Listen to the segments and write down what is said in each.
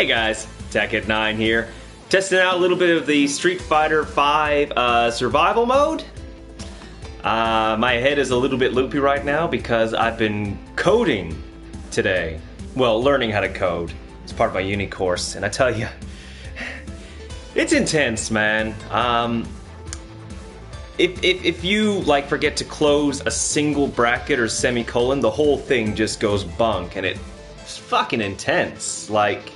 Hey guys, Tech9 here. Testing out a little bit of the Street Fighter V survival mode. My head is a little bit loopy right now because I've been coding today. Well, learning how to code. It's part of my uni course, and I tell you, it's intense, man. If you like forget to close a single bracket or semicolon, the whole thing just goes bunk, and it's fucking intense. Like,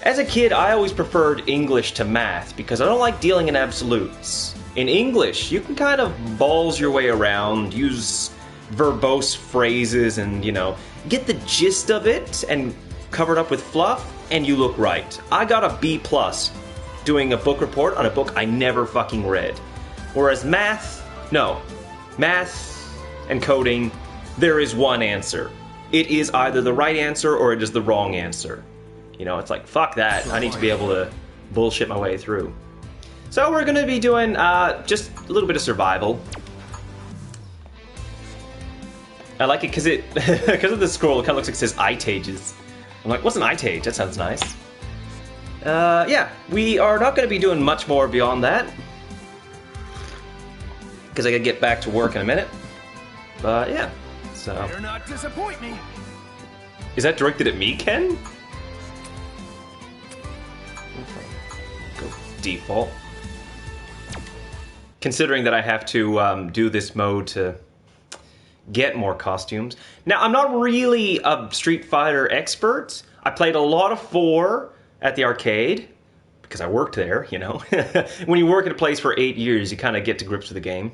as a kid, I always preferred English to math because I don't like dealing in absolutes. In English, you can kind of balls your way around, use verbose phrases, and get the gist of it, and cover it up with fluff, and you look right. I got a B+ doing a book report on a book I never fucking read. Whereas math and coding, there is one answer. It is either the right answer or it is the wrong answer. It's like, fuck that. I need to be able to bullshit my way through. So we're going to be doing just a little bit of survival. I like it because because of the scroll, it kind of looks like it says itages. I'm like, what's an itage? That sounds nice. Yeah, we are not going to be doing much more beyond that, because I gotta get back to work in a minute. But yeah, so. Better not disappoint me. Is that directed at me, Ken? Go default. Considering that I have to do this mode to get more costumes. Now, I'm not really a Street Fighter expert. I played a lot of 4 at the arcade, because I worked there, When you work at a place for 8 years, you kind of get to grips with the game.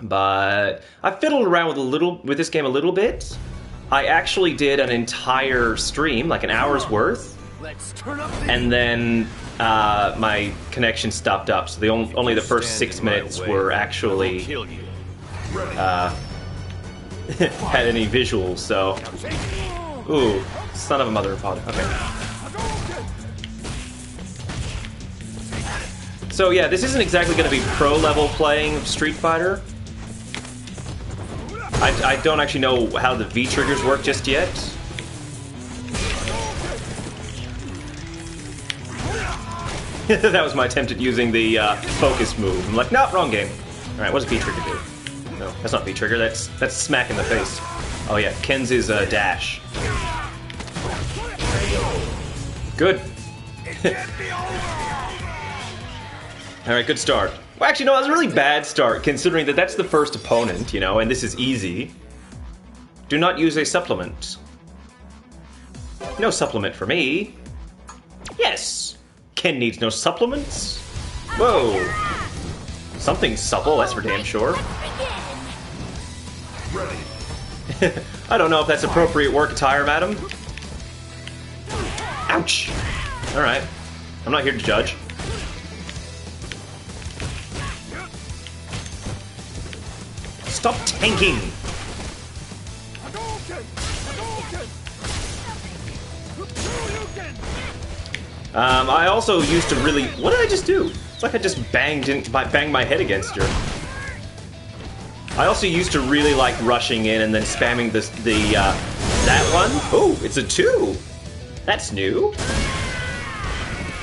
But I fiddled around with this game a little bit. I actually did an entire stream, like an hour's worth. Let's turn up the... And then my connection stopped up, so only the first 6 minutes were actually had any visuals. So, ooh, son of a mother and father. Okay. So yeah, this isn't exactly going to be pro-level playing of Street Fighter. I don't actually know how the V-triggers work just yet. That was my attempt at using the focus move. I'm like, no, wrong game. Alright, what does V-trigger do? No, that's not V-trigger, that's smack in the face. Oh yeah, Ken's is dash. Good. Alright, good start. Well, actually, no, that was a really bad start, considering that that's the first opponent, and this is easy. Do not use a supplement. No supplement for me. Yes! Ken needs no supplements. Whoa. Something supple, that's for damn sure. I don't know if that's appropriate work attire, madam. Ouch! Alright. I'm not here to judge. Stop tanking! I also used to really... What did I just do? It's like I just banged my head against her. I also used to really like rushing in and then spamming that one. Oh, it's a 2! That's new.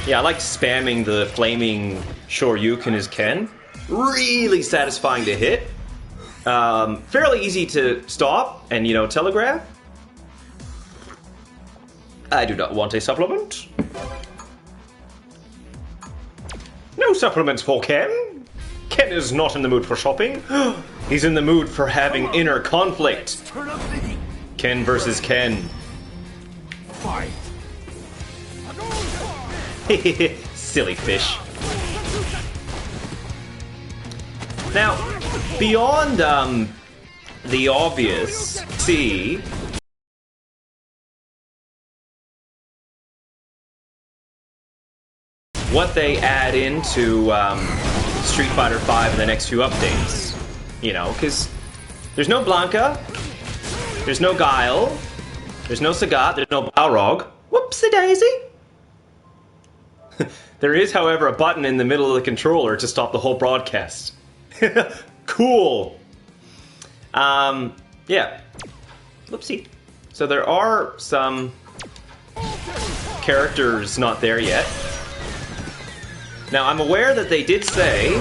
Yeah, I like spamming the flaming Shoryuken as Ken. Really satisfying to hit. Fairly easy to stop and, telegraph. I do not want a supplement. No supplements for Ken. Ken is not in the mood for shopping. He's in the mood for having inner conflict. Ken versus Ken. Fight. Silly fish. Now, beyond the obvious, see what they add into Street Fighter V in the next few updates. Because there's no Blanca, there's no Guile, there's no Sagat, there's no Balrog. Whoopsie daisy! There is, however, a button in the middle of the controller to stop the whole broadcast. Cool! Yeah. Whoopsie. So there are some character's not there yet. Now, I'm aware that they did say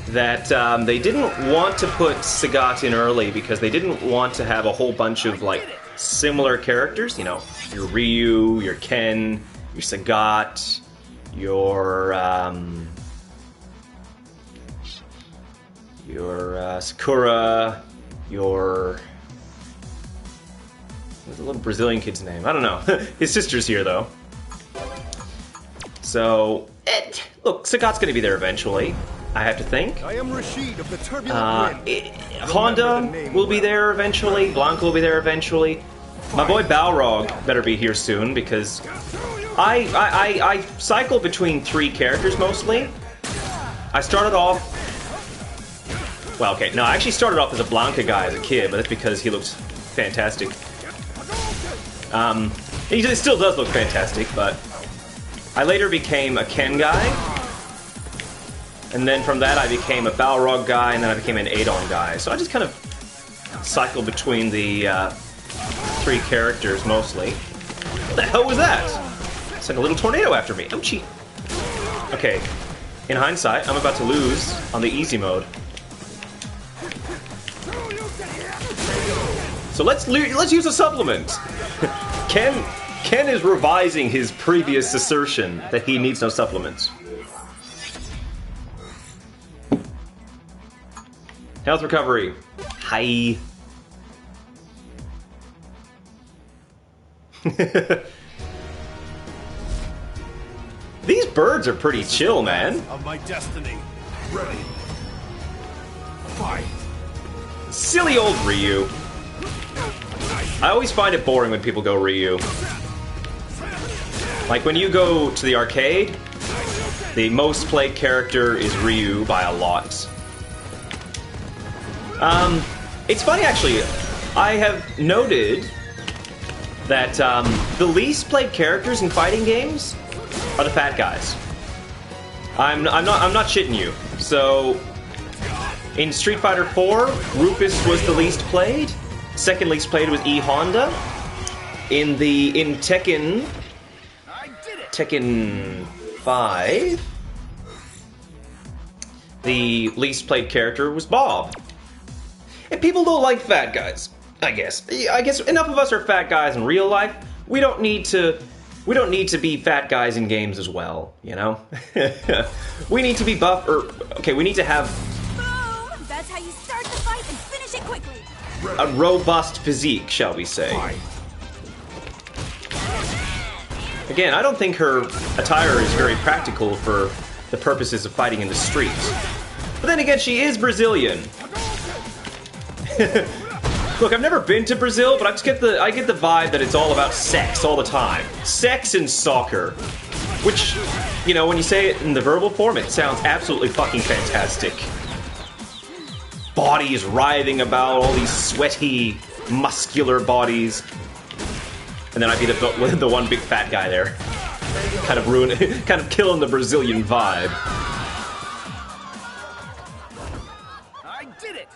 that they didn't want to put Sagat in early because they didn't want to have a whole bunch of, like, similar characters. You know, your Ryu, your Ken, your Sagat, your Sakura, your... What's the little Brazilian kid's name? I don't know. His sister's here, though. So, look, Sagat's gonna be there eventually, I have to think. I am Rashid of the Turbulent Wind. Honda will be there eventually. Blanca will be there eventually. My boy Balrog better be here soon because I cycle between 3 characters mostly. I started off... Well, okay, no, I actually started off as a Blanca guy as a kid, but that's because he looks fantastic. He still does look fantastic, but I later became a Ken guy, and then from that I became a Balrog guy, and then I became an Adon guy. So I just kind of cycled between the 3 characters mostly. What the hell was that? It's like a little tornado after me. Ouchie. Okay, in hindsight, I'm about to lose on the easy mode. So let's use a supplement. Ken is revising his previous assertion that he needs no supplements. Health recovery. Hi. These birds are pretty chill, man. Of my destiny. Ready. Fight. Silly old Ryu. I always find it boring when people go Ryu. Like, when you go to the arcade, the most played character is Ryu by a lot. It's funny, actually. I have noted that the least played characters in fighting games are the fat guys. I'm not shitting you. So, in Street Fighter 4, Rufus was the least played. Second least played was E Honda. In Tekken 5, the least played character was Bob. And people don't like fat guys, I guess. I guess enough of us are fat guys in real life. We don't need to be fat guys in games as well, you know? We need to be buff, okay, we need to have... Boom! That's how you start the fight and finish it quickly. a robust physique, shall we say. Again, I don't think her attire is very practical for the purposes of fighting in the street. But then again, she is Brazilian. Look, I've never been to Brazil, but I get the vibe that it's all about sex all the time. Sex and soccer. Which, you know, when you say it in the verbal form, it sounds absolutely fucking fantastic. Bodies writhing about, all these sweaty, muscular bodies. And then I'd be the one big fat guy there. Kind of killing the Brazilian vibe. I did it!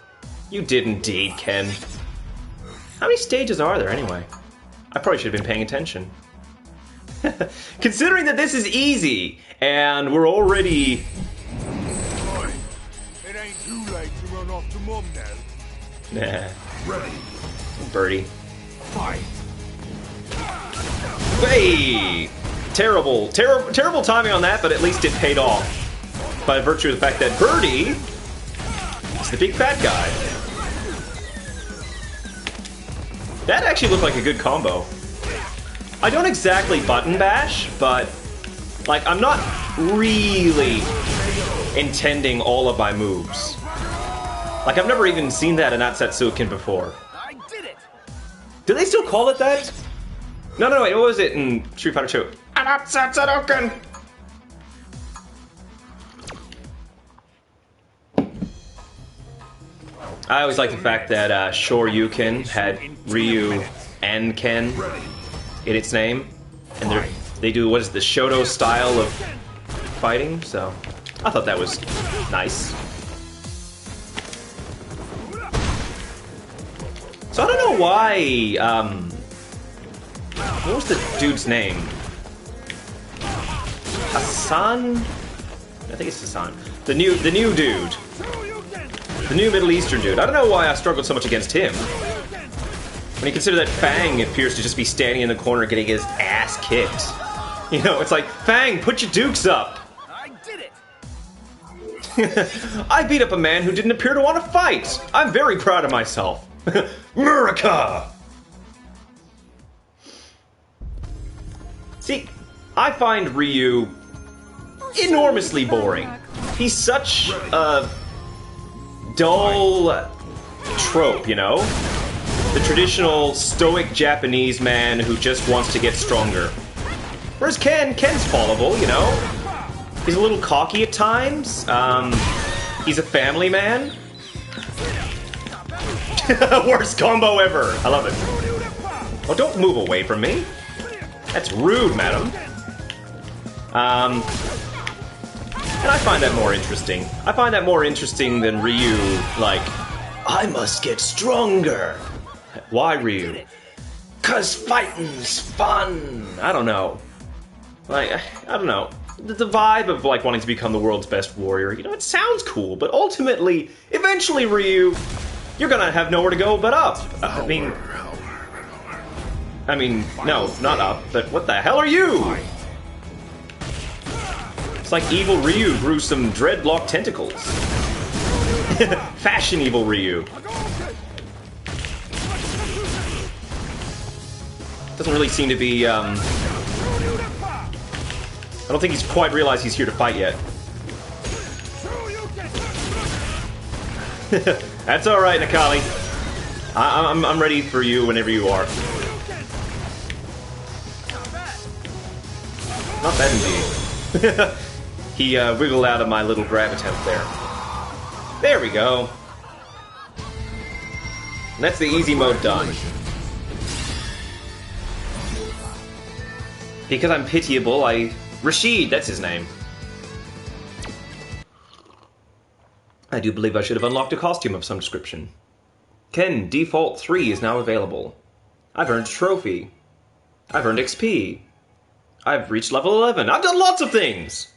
You did indeed, Ken. How many stages are there, anyway? I probably should have been paying attention. Considering that this is easy, and we're already... Boy, it ain't too late to run off to Mum now. Nah. Ready. Birdie. Fight. Hey! Terrible timing on that, but at least it paid off. By virtue of the fact that Birdie is the big fat guy. That actually looked like a good combo. I don't exactly button bash, but like I'm not really intending all of my moves. Like I've never even seen that in Atsatsuken before. I did it! Do they still call it that? No, wait, what was it in Street Fighter 2? Atsatsuken! I always like the fact that Shoryuken had Ryu and Ken in its name. And they do, what is it, the Shoto style of fighting, so I thought that was nice. So I don't know why, what was the dude's name? Hassan? I think it's Hassan. The new dude. The new Middle Eastern dude. I don't know why I struggled so much against him. When you consider that Fang appears to just be standing in the corner getting his ass kicked. You know, it's like, Fang, put your dukes up! I did it! I beat up a man who didn't appear to want to fight! I'm very proud of myself. Murica! See, I find Ryu enormously boring. He's such a dull trope, you know? The traditional stoic Japanese man who just wants to get stronger. Whereas Ken's followable, you know? He's a little cocky at times. He's a family man. Worst combo ever. I love it. Oh, don't move away from me. That's rude, madam. And I find that more interesting. I find that more interesting than Ryu, like, I must get stronger. Why Ryu? 'Cause fighting's fun. I don't know. Like, I don't know. The vibe of, like, wanting to become the world's best warrior, you know, it sounds cool, but ultimately, eventually, Ryu, you're gonna have nowhere to go but up. I mean, no, not up, but what the hell are you? It's like evil Ryu grew some dreadlock tentacles. Fashion evil Ryu. Doesn't really seem to be, I don't think he's quite realized he's here to fight yet. That's alright, Nakali. I'm ready for you whenever you are. Not bad indeed. He wiggled out of my little grab attempt there. There we go. And that's the easy mode done. Because I'm pitiable, Rashid, that's his name. I do believe I should have unlocked a costume of some description. Ken, Default 3 is now available. I've earned a trophy. I've earned XP. I've reached level 11. I've done lots of things!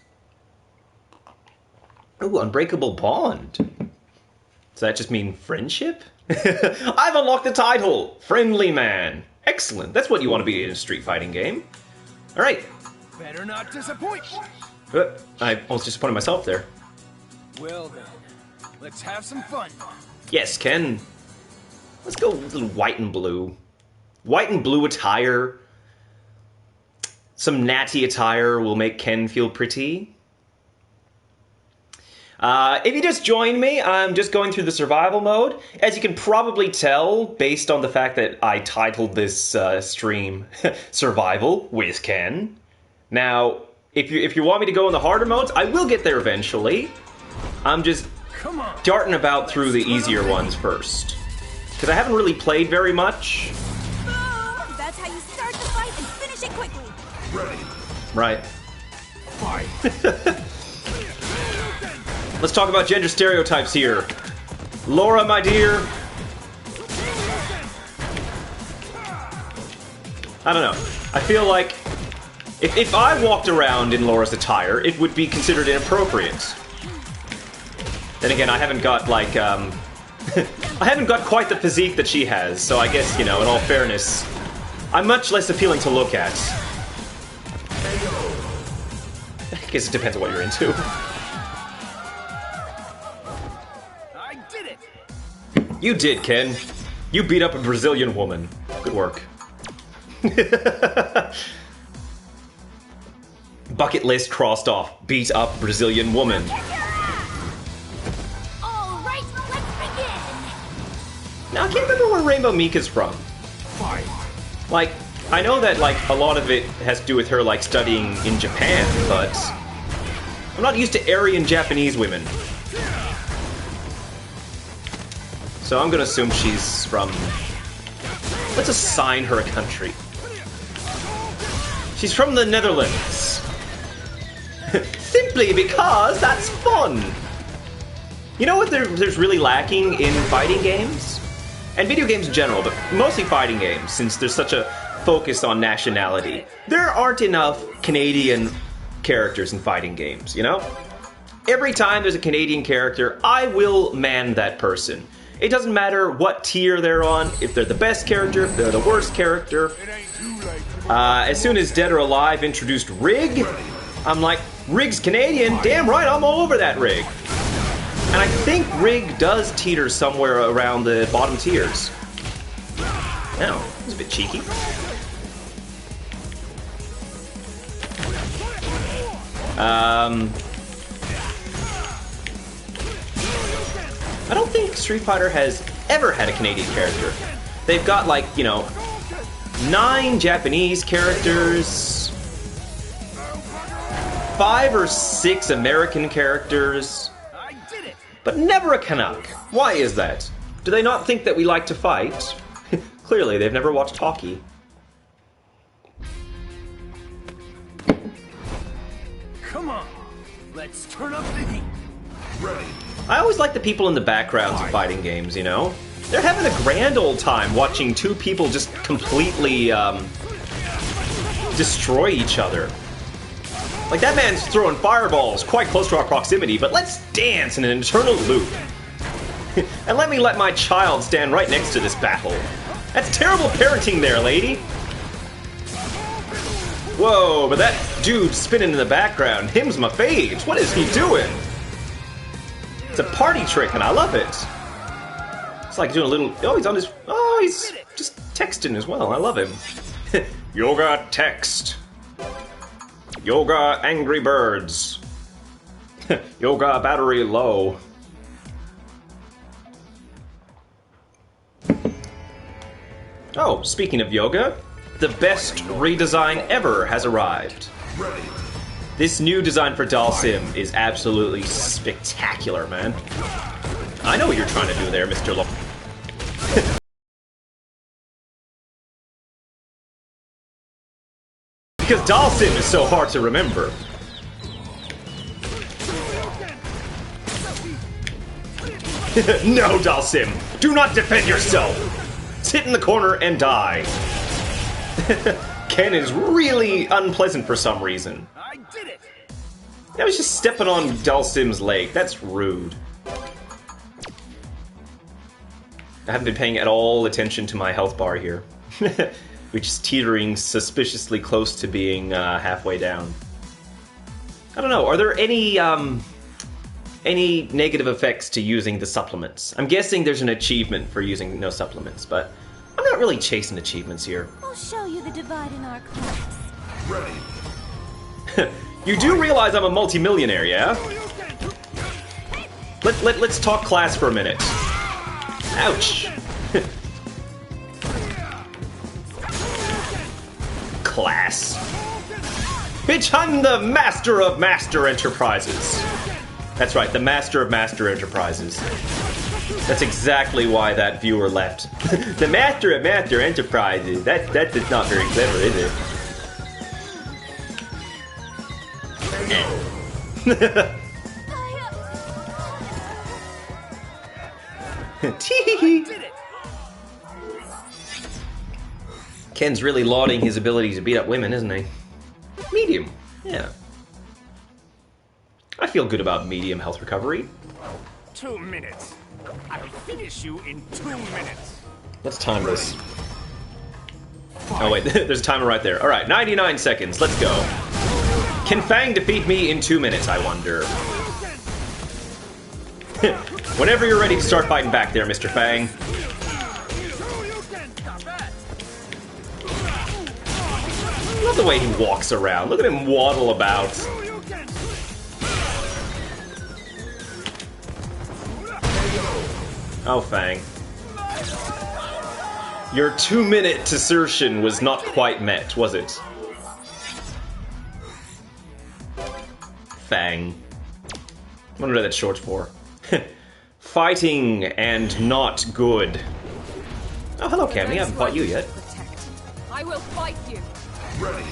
Ooh, Unbreakable Bond. Does that just mean friendship? I've unlocked the title, Friendly Man. Excellent, that's what you want to be in a street fighting game. Alright. Better not disappoint. I almost disappointed myself there. Well then, let's have some fun. Yes, Ken. Let's go with a little white and blue. White and blue attire. Some natty attire will make Ken feel pretty. If you just joined me, I'm just going through the survival mode. As you can probably tell, based on the fact that I titled this stream Survival with Ken. Now, if you want me to go in the harder modes, I will get there eventually. I'm just darting about through the easier ones first. Because I haven't really played very much. Boom! That's how you start the fight and finish it quickly. Ready. Right. Fight. Let's talk about gender stereotypes here. Laura, my dear. I don't know. I feel like if I walked around in Laura's attire, it would be considered inappropriate. Then again, I haven't got, like, I haven't got quite the physique that she has, so I guess, you know, in all fairness, I'm much less appealing to look at. I guess it depends on what you're into. I did it. You did, Ken. You beat up a Brazilian woman. Good work. Bucket list crossed off. Beat up Brazilian woman. All right, let's begin. Now, I can't remember where Rainbow Mika's from. Fight. Like, I know that, like, a lot of it has to do with her, like, studying in Japan, but I'm not used to Aryan Japanese women. So I'm gonna assume she's from... Let's assign her a country. She's from the Netherlands. Simply because that's fun! You know what there's really lacking in fighting games? And video games in general, but mostly fighting games, since there's such a focus on nationality. There aren't enough Canadian characters in fighting games, you know? Every time there's a Canadian character, I will man that person. It doesn't matter what tier they're on, if they're the best character, if they're the worst character. As soon as Dead or Alive introduced Rig, I'm like, Rig's Canadian? Damn right, I'm all over that Rig. And I think Rig does teeter somewhere around the bottom tiers. No, it's a bit cheeky. I don't think Street Fighter has ever had a Canadian character. They've got, like, you know, 9 Japanese characters, 5 or 6 American characters, but never a Canuck. Why is that? Do they not think that we like to fight? Clearly, they've never watched hockey. Come on, let's turn up the heat. Ready. I always like the people in the backgrounds of fighting games, you know? They're having a grand old time watching 2 people just completely, destroy each other. Like, that man's throwing fireballs quite close to our proximity, but let's dance in an eternal loop. And let me let my child stand right next to this battle. That's terrible parenting there, lady. Whoa, but that dude spinning in the background, him's my faves. What is he doing? It's a party trick, and I love it. It's like doing a little... Oh, he's on his... Oh, he's just texting as well. I love him. Yoga text. Yoga Angry Birds. Yoga battery low. Oh, speaking of yoga, the best redesign ever has arrived. This new design for Dalsim is absolutely spectacular, man. I know what you're trying to do there, Mr. Lo... Because Dalsim is so hard to remember. No, Dalsim! Do not defend yourself! Sit in the corner and die. Ken is really unpleasant for some reason. I did it. I was just stepping on Dalsim's leg. That's rude. I haven't been paying at all attention to my health bar here, which is teetering suspiciously close to being halfway down. I don't know. Are there any negative effects to using the supplements? I'm guessing there's an achievement for using no supplements, but I'm not really chasing achievements here. I'll show you the divide in our class. Ready. You do realize I'm a multimillionaire, yeah? Let's talk class for a minute. Ouch. Class. Bitch, I'm the master of Master Enterprises. That's right, the master of Master Enterprises. That's exactly why that viewer left. The master of Master Enterprises. That is not very clever, is it? Tee. Ken's really lauding his ability to beat up women, isn't he? Medium, yeah. I feel good about medium health recovery. 2 minutes. I'll finish you in 2 minutes. Let's time this. Oh wait, there's a timer right there. Alright, 99 seconds, let's go. Can Fang defeat me in 2 minutes, I wonder? Whenever you're ready to start fighting back there, Mr. Fang. I love the way he walks around. Look at him waddle about. Oh, Fang. Your 2-minute assertion was not quite met, was it? Fang. I wonder what that's short for. Fighting and not good. Oh, hello, Cammy. I haven't fought you yet. I will fight you.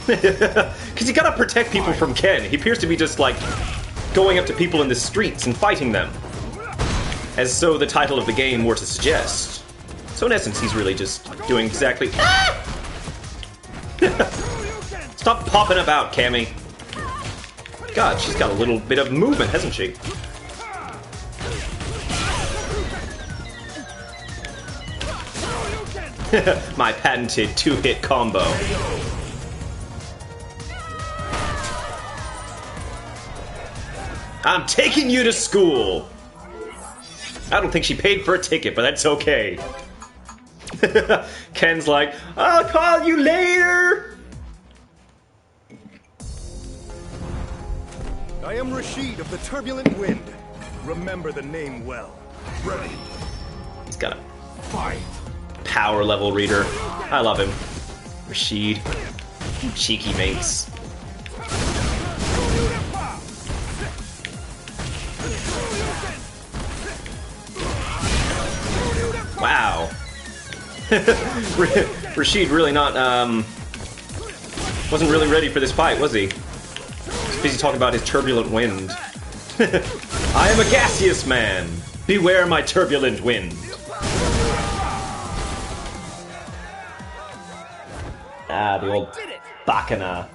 Because you gotta protect people from Ken. He appears to be just, like, going up to people in the streets and fighting them. As so the title of the game were to suggest. So in essence, he's really just doing exactly... Ah! Stop popping about, Cammy. God, she's got a little bit of movement, hasn't she? My patented two-hit combo. I'm taking you to school! I don't think she paid for a ticket, but that's okay. Ken's like, I'll call you later! I am Rashid of the Turbulent Wind. Remember the name well. Ready. He's got a Fight. power level reader. I love him. Rashid. Cheeky mates. Wow. Rashid really not, wasn't really ready for this fight, was he? He's busy talking about his turbulent wind. I am a gaseous man. Beware my turbulent wind. Ah, the old bacana.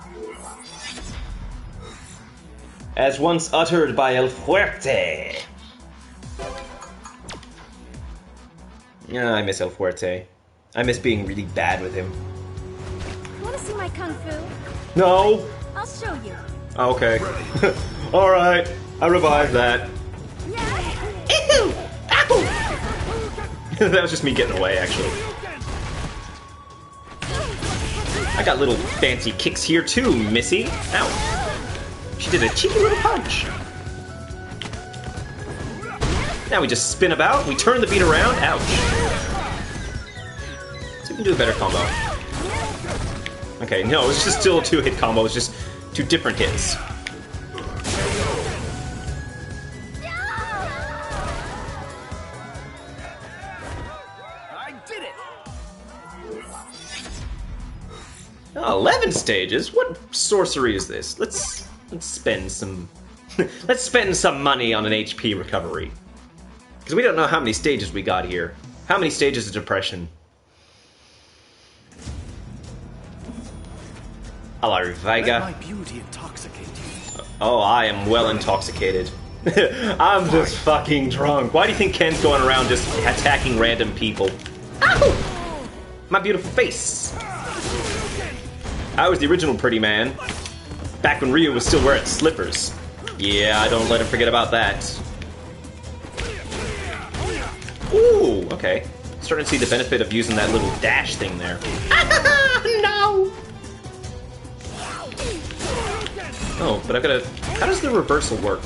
As once uttered by El Fuerte. Yeah, I miss El Fuerte. I miss being really bad with him. Want to see my kung fu? No! I'll show you. Okay. Alright, I revived that. Yeah. That was just me getting away, actually. I got little fancy kicks here too, Missy. Ow. She did a cheeky little punch. Now we just spin about, we turn the beat around. Ouch. So we can do a better combo. Okay, no, it's just still a two-hit combo, it's just two different hits. I did it! Oh, 11 stages? What sorcery is this? Let's spend some let's spend some money on an HP recovery. Because we don't know how many stages we got here. How many stages of depression? Hello, Let my Vega. beauty intoxicate you. Oh, I am well intoxicated. I'm just fucking drunk. Why do you think Ken's going around just attacking random people? Ow! My beautiful face. I was the original pretty man. Back when Ryu was still wearing slippers. Yeah, I don't let him forget about that. Ooh, okay. Starting to see the benefit of using that little dash thing there. No! Oh, but I've got to... How does the reversal work?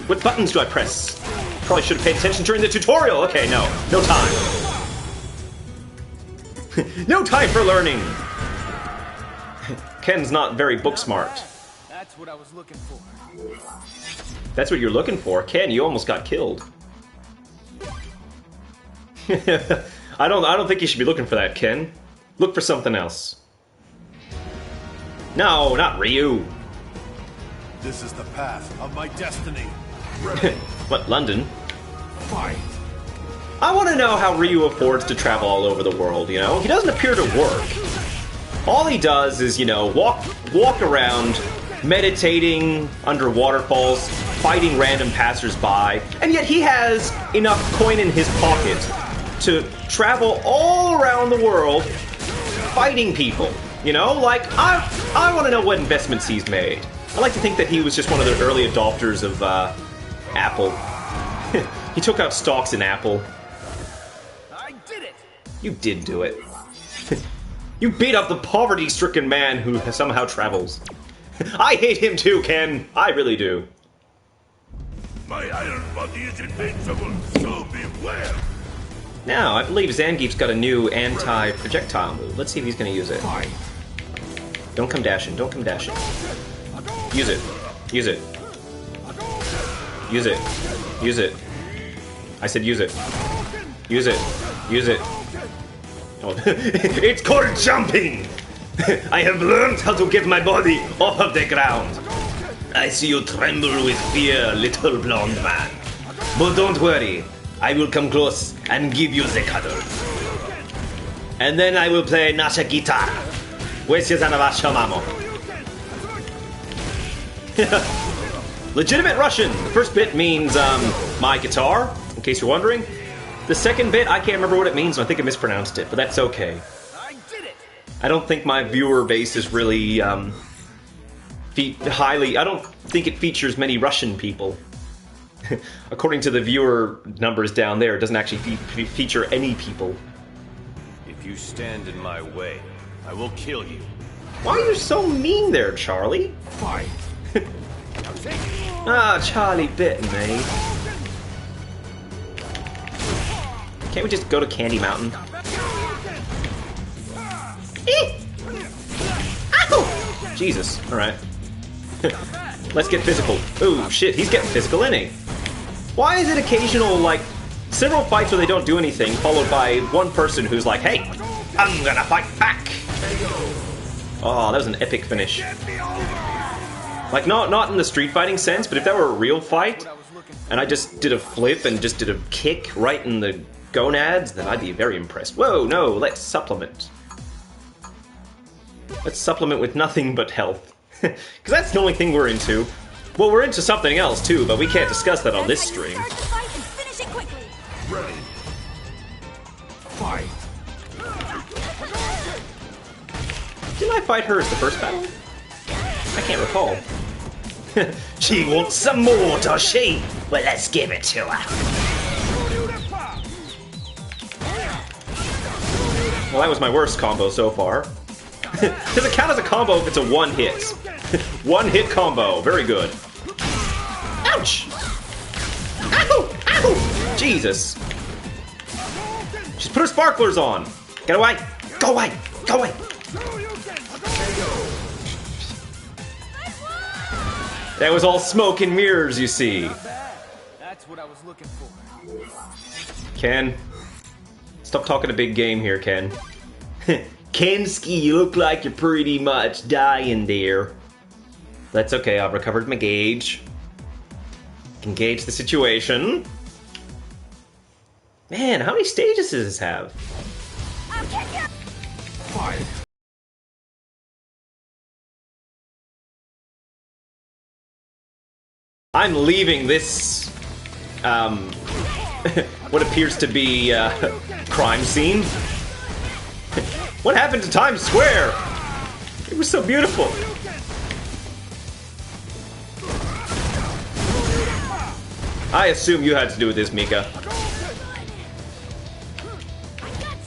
What buttons do I press? Probably should have paid attention during the tutorial. Okay, no. No time. No time for learning. Ken's not very book smart. That's what I was looking for. That's what you're looking for? Ken, you almost got killed. I don't think you should be looking for that, Ken. Look for something else. No, not Ryu. This is the path of my destiny. What, London? Fight. I want to know how Ryu affords to travel all over the world, you know? He doesn't appear to work. All he does is, you know, walk around, meditating under waterfalls, fighting random passers-by, and yet he has enough coin in his pocket to travel all around the world fighting people. You know, like, I want to know what investments he's made. I like to think that he was just one of the early adopters of Apple. He took out stocks in Apple. I did it! You did do it. You beat up the poverty-stricken man who somehow travels. I hate him too, Ken. I really do. My iron body is invincible, so beware. Now, I believe Zangief's got a new anti-projectile move. Let's see if he's going to use it. Fight. Don't come dashing. Don't come dashing. Use it. Use it. Use it. Use it. I said use it. Use it. Use it. Oh. It's called jumping! I have learned how to get my body off of the ground. I see you tremble with fear, little blonde man. But don't worry. I will come close and give you the cuddle. And then I will play nasza guitar. Właśnie za wasza mamo. Legitimate Russian. The first bit means, my guitar, in case you're wondering. The second bit, I can't remember what it means, and I think I mispronounced it, but that's okay. I don't think my viewer base is really, I don't think it features many Russian people. According to the viewer numbers down there, it doesn't actually feature any people. If you stand in my way, I will kill you. Why are you so mean there, Charlie? Fight. Ah, Charlie bit me. Can't we just go to Candy Mountain? Ow! Jesus, alright. Let's get physical. Ooh, shit, he's getting physical, isn't he? Why is it occasional, like, several fights where they don't do anything, followed by one person who's like, hey, I'm gonna fight back! Oh, that was an epic finish. Like, not in the street fighting sense, but if that were a real fight, and I just did a flip and just did a kick right in the gonads, then I'd be very impressed. Whoa, no, let's supplement. Let's supplement with nothing but health. Because that's the only thing we're into. Well, we're into something else too, but we can't discuss that on this stream. Start the fight and finish it quickly. Ready. Fight. Didn't I fight her as the first battle? I can't recall. She wants some more, does she? Well, let's give it to her. Well, that was my worst combo so far. Does it count as a combo if it's a one-hit? One-hit combo. Very good. Ouch! Ow! Ow! Jesus. She's put her sparklers on. Get away! Go away! Go away! That was all smoke and mirrors, you see. That's what I was looking for. Ken. Stop talking a big game here, Ken. Kenski, you look like you're pretty much dying there. That's okay, I've recovered my gauge. Can gauge the situation. Man, how many stages does this have? I'll kick you. Fight. I'm leaving this, what appears to be a crime scene. What happened to Times Square? It was so beautiful. I assume you had to do with this, Mika.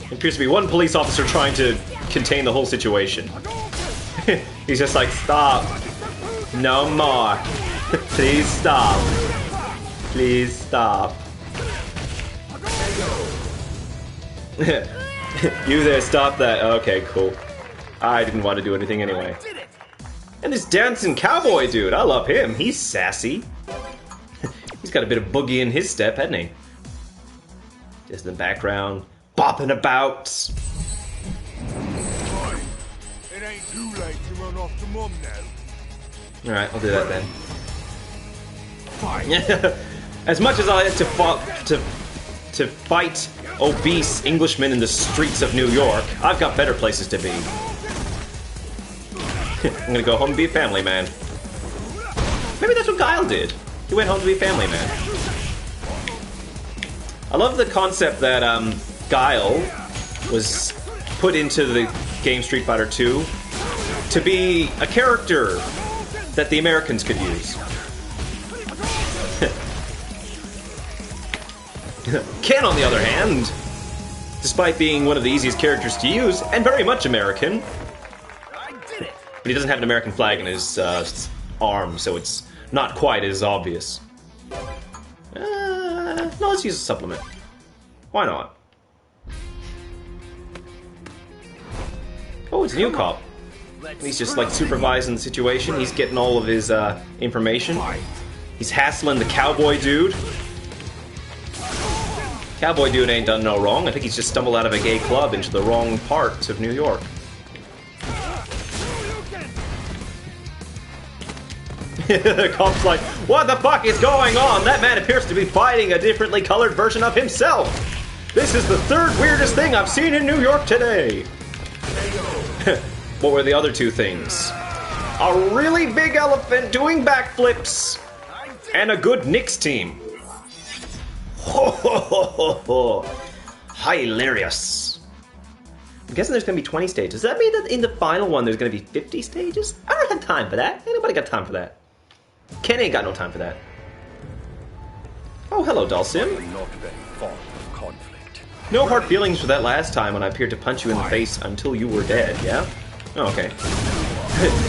There appears to be one police officer trying to contain the whole situation. He's just like, stop. No more. Please stop. Please stop. You there, stop that. Okay, cool. I didn't want to do anything anyway. And this dancing cowboy dude, I love him. He's sassy. He's got a bit of boogie in his step, hasn't he? Just in the background, bopping about. Fine. It ain't too late to run off to Mum now. Alright, I'll do that then. Fight. As much as I like to fight obese Englishmen in the streets of New York, I've got better places to be. I'm gonna go home and be a family man. Maybe that's what Guile did. He went home to be a family man. I love the concept that Guile was put into the game Street Fighter 2 to be a character that the Americans could use. Ken, on the other hand, despite being one of the easiest characters to use, and very much American, but he doesn't have an American flag in his arm, so it's not quite as obvious. No, let's use a supplement. Why not? Oh, it's a new cop. He's just like supervising the situation. He's getting all of his information. He's hassling the cowboy dude. Cowboy dude ain't done no wrong. I think he's just stumbled out of a gay club into the wrong part of New York. The cop's like, what the fuck is going on? That man appears to be fighting a differently colored version of himself. This is the third weirdest thing I've seen in New York today. What were the other two things? A really big elephant doing backflips. And a good Knicks team. Ho ho ho ho ho. Hilarious. I'm guessing there's gonna be 20 stages. Does that mean that in the final one there's gonna be 50 stages? I don't have time for that. Ain't nobody got time for that. Ken ain't got no time for that. Oh, hello, Dulcim. Not very fond of conflict. No hard feelings for that last time when I appeared to punch you in the face until you were dead, yeah? Oh, okay.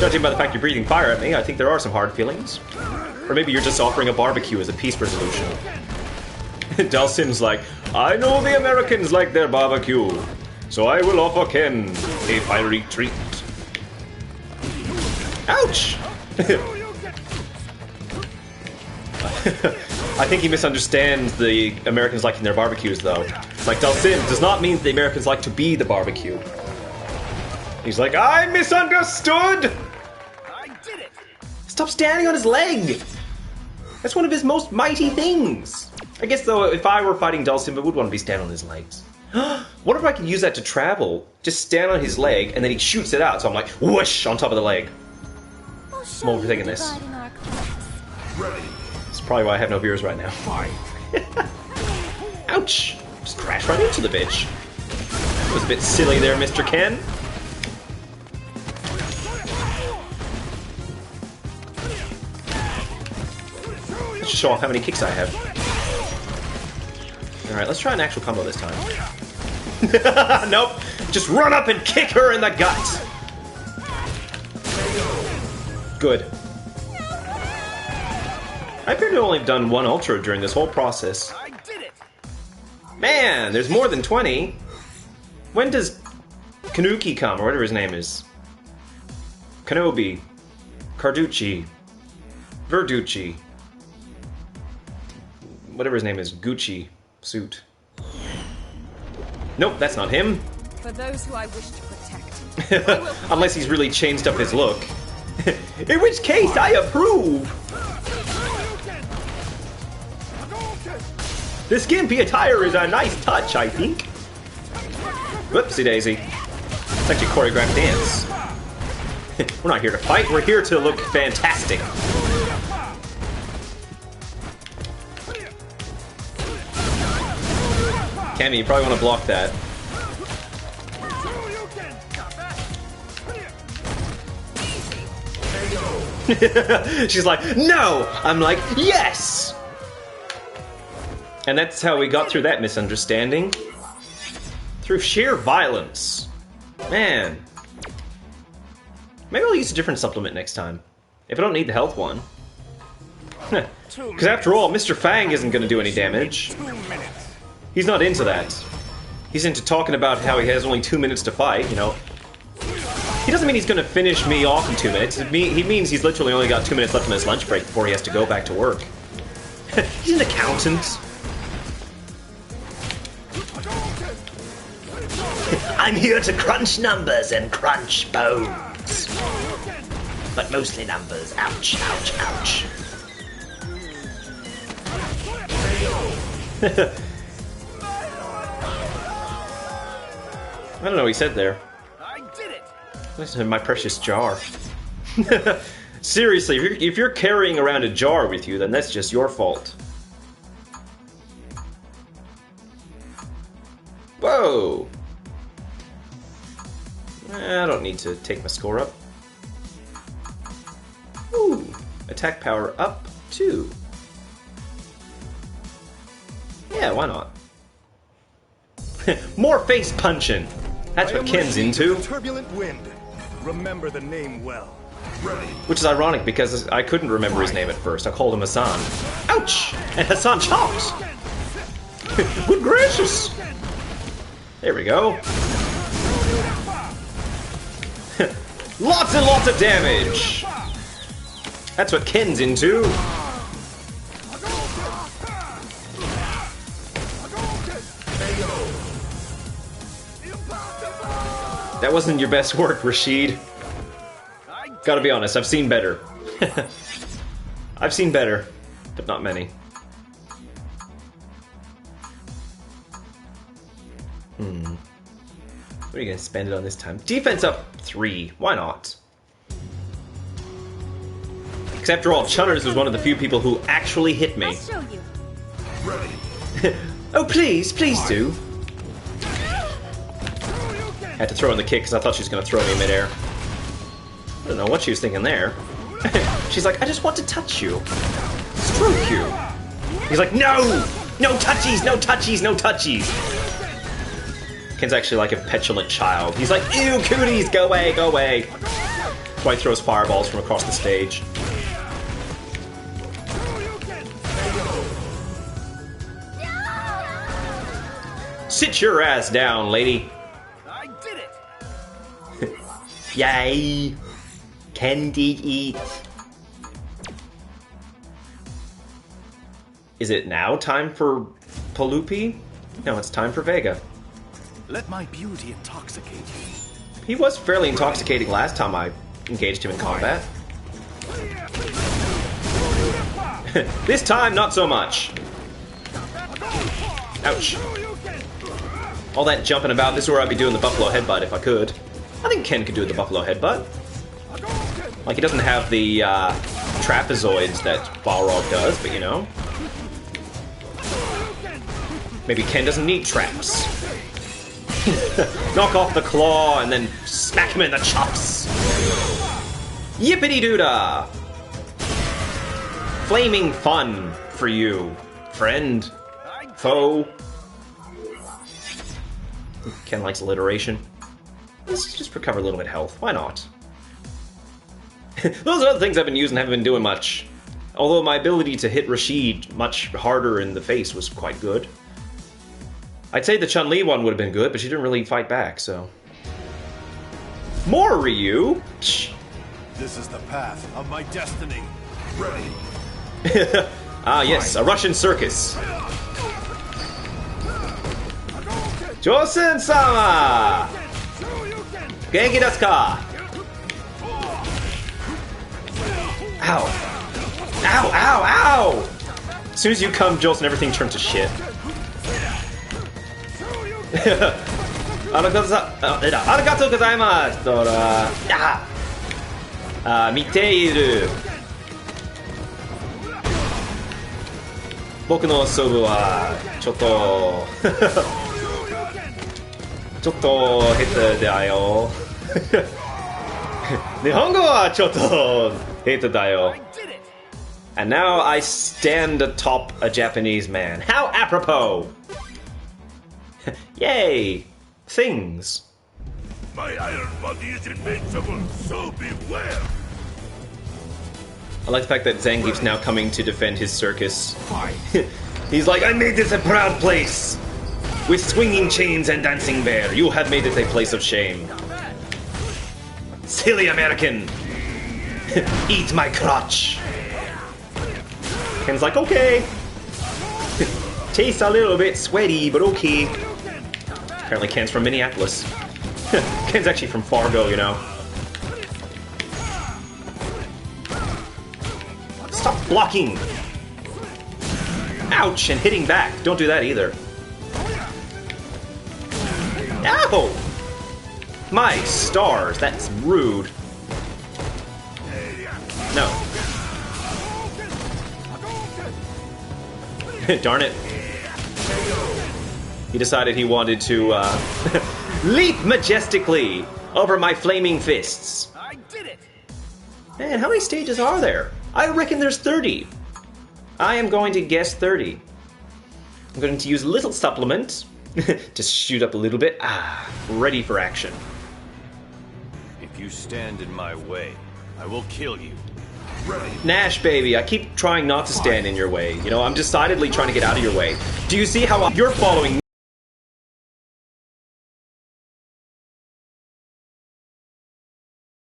Judging by the fact you're breathing fire at me, I think there are some hard feelings. Or maybe you're just offering a barbecue as a peace resolution. Dulcim's like, I know the Americans like their barbecue, so I will offer Ken a fiery treat. Ouch! I think he misunderstands the Americans liking their barbecues, though. Like, Dulcim does not mean the Americans like to be the barbecue. He's like, I misunderstood! I did it! Stop standing on his leg! That's one of his most mighty things. I guess, though, if I were fighting Dulcim, I would want to be standing on his legs. What if I could use that to travel? Just stand on his leg, and then he shoots it out, so I'm like, whoosh, on top of the leg. We'll I'm show you overthinking this. dividing our class. That's probably why I have no viewers right now. Ouch! Just crashed right into the bitch. That was a bit silly there, Mr. Ken. Let's show off how many kicks I have. Alright, let's try an actual combo this time. Nope! Just run up and kick her in the gut! Good. I appear to have only done one ultra during this whole process. I did it! Man, there's more than 20. When does Kanuki come, or whatever his name is? Kenobi. Carducci. Verducci. Whatever his name is. Gucci suit. Nope, that's not him. For those who I wish to protect. Unless he's really changed up his look. In which case, I approve! The skimpy attire is a nice touch, I think. Whoopsie daisy. It's actually a choreographed dance. We're not here to fight, we're here to look fantastic. Cammy, you probably want to block that. She's like, no! I'm like, yes! And that's how we got through that misunderstanding. Through sheer violence. Man. Maybe I'll use a different supplement next time. If I don't need the health one. Because after all, Mr. Fang isn't going to do any damage. He's not into that. He's into talking about how he has only 2 minutes to fight, you know. He doesn't mean he's going to finish me off in 2 minutes. He means he's literally only got 2 minutes left on his lunch break before he has to go back to work. He's an accountant. I'm here to crunch numbers and crunch bones. But mostly numbers. Ouch, ouch, ouch. I don't know what he said there. I did it! Listen to my precious jar. Seriously, if you're carrying around a jar with you, then that's just your fault. Whoa! I don't need to take my score up. Ooh, attack power up 2. Yeah, why not? More face punching. That's what Ken's into. Turbulent wind. Remember the name well. Which is ironic because I couldn't remember his name at first. I called him Hassan. Ouch! And Hassan chopped! Good gracious! There we go. Lots and lots of damage! That's what Ken's into. That wasn't your best work, Rashid. Gotta be honest, I've seen better. I've seen better, but not many. What are you gonna spend it on this time? Defense up 3. Why not? Because after all, Chunners was one of the few people who actually hit me. I'll show you. Oh, please, please do. Had to throw in the kick because I thought she was going to throw me in midair. I don't know what she was thinking there. She's like, I just want to touch you. Stroke you. He's like, no! No touchies, no touchies, no touchies! Ken's actually like a petulant child. He's like, ew, cooties, go away, go away. That's why he throws fireballs from across the stage. Sit your ass down, lady. I did it! Yay! Ken did eat. Is it now time for Palupi? No, it's time for Vega. Let my beauty intoxicate you. He was fairly intoxicating last time I engaged him in combat. This time, not so much. Ouch. All that jumping about, this is where I'd be doing the buffalo headbutt if I could. I think Ken could do the buffalo headbutt. Like, he doesn't have the trapezoids that Balrog does, but you know. Maybe Ken doesn't need traps. Knock off the claw and then smack him in the chops. Yippity-doo-dah! Flaming fun for you, friend, foe. Ken likes alliteration. Let's just recover a little bit of health. Why not? Those are other things I've been using, haven't been doing much. Although my ability to hit Rashid much harder in the face was quite good. I'd say the Chun-Li one would have been good, but she didn't really fight back, so... More Ryu? Psh. This is the path of my destiny. Ready. Ah, yes, a Russian circus. Josen-sama! Genki desu ka? Ow. Ow, ow, ow! As soon as you come, Josen, everything turns to shit. Arigatou gozaimasu! Miteiru. Boku no sobu wa chotto... ちょっと下手だよ。日本語はちょっと下手だよ。And now I stand atop a Japanese man. How apropos! Yay! Things. My iron body is invincible, so beware! I like the fact that Zangief's now coming to defend his circus. He's like, I made this a proud place! With swinging chains and dancing bear, you have made it a place of shame. Silly American! Eat my crotch! Ken's like, okay. Tastes a little bit sweaty, but okay. Apparently Ken's from Minneapolis. Ken's actually from Fargo, you know. Stop blocking! Ouch, and hitting back. Don't do that either. Ow! My stars, that's rude. No. Darn it. He decided he wanted to, leap majestically over my flaming fists. I did it! Man, how many stages are there? I reckon there's 30. I am going to guess 30. I'm going to use a little supplement to shoot up a little bit. Ah, ready for action. If you stand in my way, I will kill you. Ready. Nash, baby, I keep trying not to stand in your way. You know, I'm decidedly trying to get out of your way. Do you see how you're following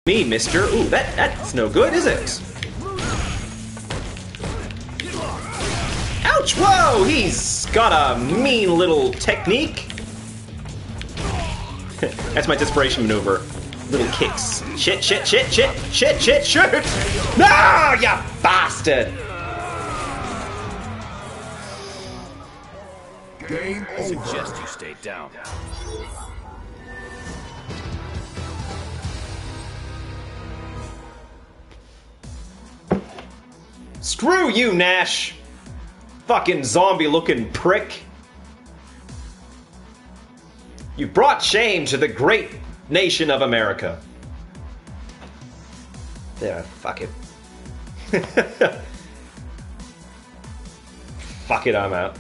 me, mister? Ooh, that's no good, is it? Ouch! Whoa! He's got a mean little technique. That's my desperation maneuver. Little kicks. Shit, shit, shit, shit, shit, shit, shit! No, you bastard! Game I suggest you stay down. Screw you, Nash! Fucking zombie-looking prick. You brought shame to the great nation of America. There, fuck it. Fuck it, I'm out.